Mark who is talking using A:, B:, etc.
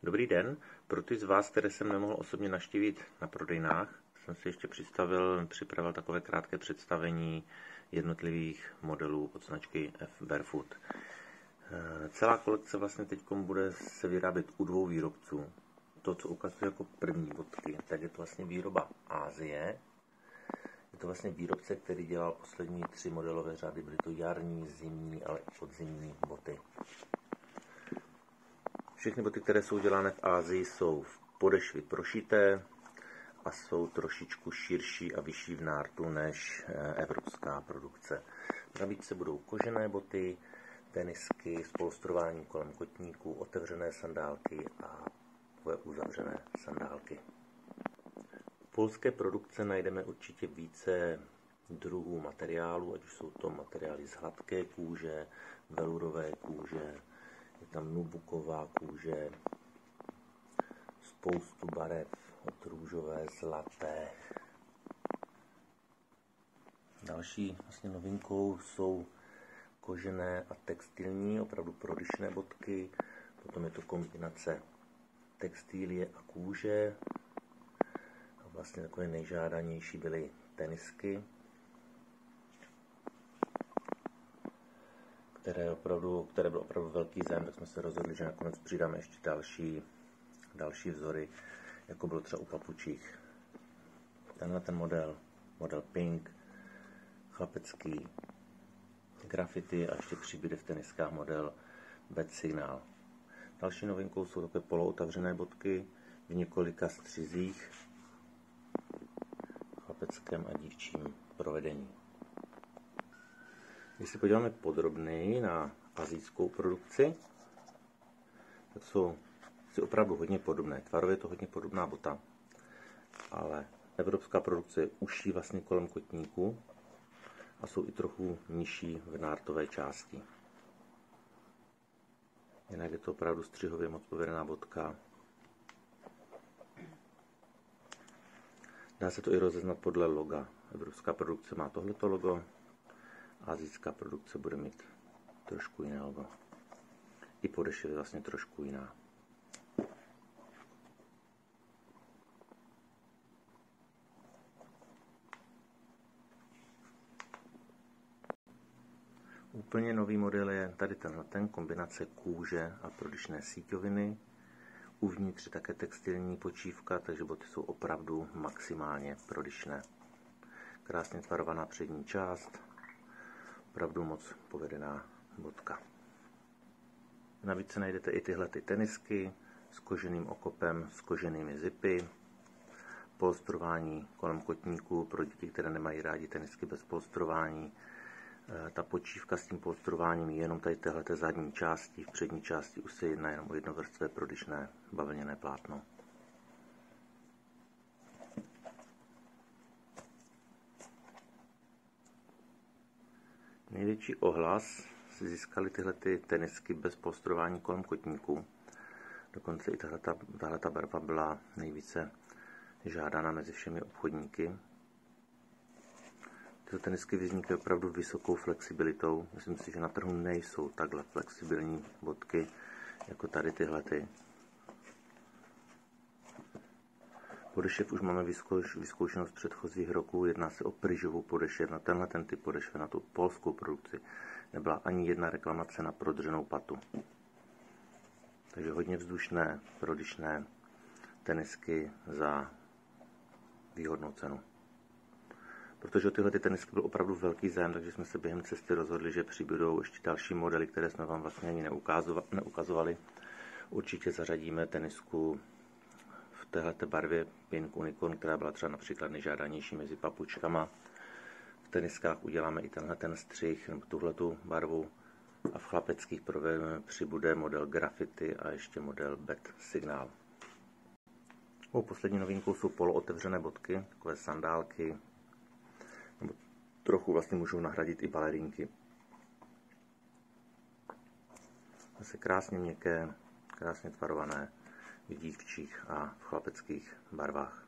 A: Dobrý den, pro ty z vás, které jsem nemohl osobně navštívit na prodejnách, jsem si ještě připravil takové krátké představení jednotlivých modelů od značky F Barefoot. Celá kolekce vlastně teď bude se vyrábět u dvou výrobců. To, co ukazuji jako první bodky, tak je to vlastně výroba Asie. Je to vlastně výrobce, který dělal poslední 3 modelové řady. Byly to jarní, zimní, ale i podzimní boty. Všechny boty, které jsou dělané v Asii, jsou v podešvy prošité a jsou trošičku širší a vyšší v nártu než evropská produkce. V nabídce budou kožené boty, tenisky s polstrováním kolem kotníků, otevřené sandálky a uzavřené sandálky. V polské produkce najdeme určitě více druhů materiálů, ať už jsou to materiály z hladké kůže, velurové kůže, je tam nubuková kůže, spoustu barev od růžové, zlaté. Další vlastně novinkou jsou kožené a textilní, opravdu prodyšné bodky. Potom je to kombinace textilie a kůže. A vlastně takové nejžádanější byly tenisky, které byl opravdu velký zájem, tak jsme se rozhodli, že nakonec přidáme ještě další vzory, jako byl třeba u papučích. Tenhle ten model Pink, chlapecký, graffiti a ještě přibude v teniskách model Bad Signal. Další novinkou jsou takové polootevřené bodky v několika střizích, chlapeckém a dívčím provedení. Když se podíváme podrobněji na asijskou produkci, tak jsou si opravdu hodně podobné. Tvarově je to hodně podobná bota, ale evropská produkce je užší vlastně kolem kotníku a jsou i trochu nižší v nártové části. Jinak je to opravdu střihově moc povedená botka. Dá se to i rozeznat podle loga. Evropská produkce má tohleto logo, asijská produkce bude mít trošku jiné logo. I podešva je vlastně trošku jiná. Úplně nový model je tady ten kombinace kůže a prodyšné síťoviny. Uvnitř je také textilní počívka, takže boty jsou opravdu maximálně prodyšné. Krásně tvarovaná přední část, opravdu moc povedená botka. Navíc se najdete i tyhle tenisky s koženým okopem, s koženými zipy, polstrování kolem kotníků pro děti, které nemají rádi tenisky bez polstrování. Ta počívka s tím polstrováním je jenom tady téhleté zadní části, v přední části už se jedná jenom o jednovrstvé prodyšné bavlněné plátno. Největší ohlas si získaly tyhle tenisky bez polstrování kolem kotníků. Dokonce i tahleta barva byla nejvíce žádána mezi všemi obchodníky. Tyto tenisky vyznikají opravdu vysokou flexibilitou. Myslím si, že na trhu nejsou takhle flexibilní bodky jako tady tyhlety. Podešev už máme vyzkoušenost z předchozích roků. Jedná se o pryžovou podešev. Na tenhle typ podešve, na tu polskou produkci, nebyla ani jedna reklamace na prodrženou patu. Takže hodně vzdušné, prodyšné tenisky za výhodnou cenu. Protože o tyhle tenisky byl opravdu velký zájem, takže jsme se během cesty rozhodli, že přibudou ještě další modely, které jsme vám vlastně ani neukazovali. Určitě zařadíme tenisku v téhleté barvě Pink Unicorn, která byla třeba například nejžádanější mezi papučkama. V teniskách uděláme i ten střih nebo tuhletu barvu a v chlapeckých přibude model Graffiti a ještě model Bad Signal. Poslední novinkou jsou polootevřené bodky, takové sandálky, nebo trochu vlastně můžou nahradit i balerínky. Zase krásně měkké, krásně tvarované v dívčích a v chlapeckých barvách.